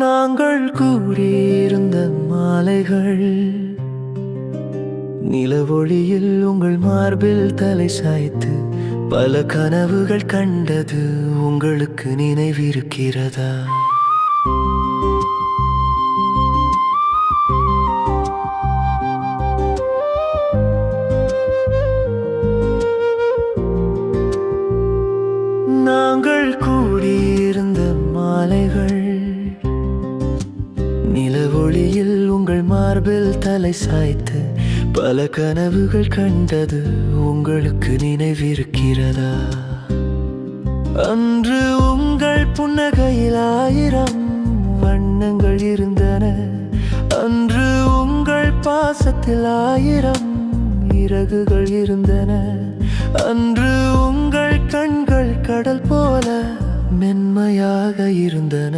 நாங்கள் கூடியிருந்த மாலைகள் நிலவொளியில் உங்கள் மார்பில் தலை சாய்த்து பல கனவுகள் கண்டது உங்களுக்கு நினைவிருக்கிறதா? நாங்கள் கூடியிருந்த மாலைகள் நிலவொளியில் உங்கள் மார்பில் தலை சாய்த்து பல கனவுகள் கண்டது உங்களுக்கு நினைவிருக்கிறதா? அன்று உங்கள் புன்னகையில் 1000 வண்ணங்கள் இருந்தன. அன்று உங்கள் பாசத்தில் 1000 இறகுகள் இருந்தன. அன்று உங்கள் கண்கள் கடல் போல மென்மையாக இருந்தன.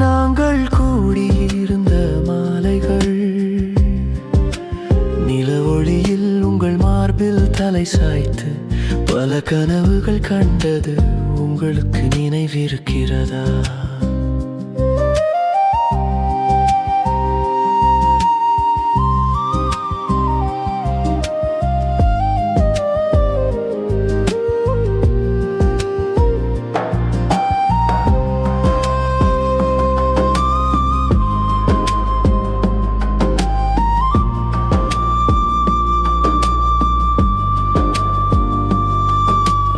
நாங்கள் கூடியிருந்த மாலைகள் நிலவொளியில் உங்கள் மார்பில் தலை சாய்த்து பல கனவுகள் கண்டது உங்களுக்கு நினைவிருக்கிறதா?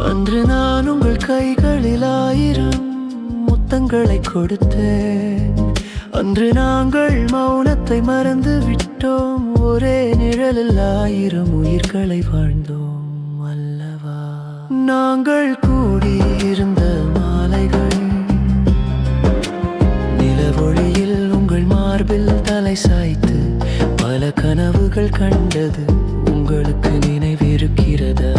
அன்று நான் உங்கள் கைகளில் 1000 முத்தங்களை கொடுத்தேன். அன்று நாங்கள் மௌனத்தை மறந்து விட்டோம். ஒரே நிழலில் 1000 உயிர்களை வாழ்ந்தோம் அல்லவா? நாங்கள் கூடியிருந்த மாலைகள் நிலவொளியில் உங்கள் மார்பில் தலை சாய்த்து பல கனவுகள் கண்டது உங்களுக்கு நினைவிருக்கிறதா?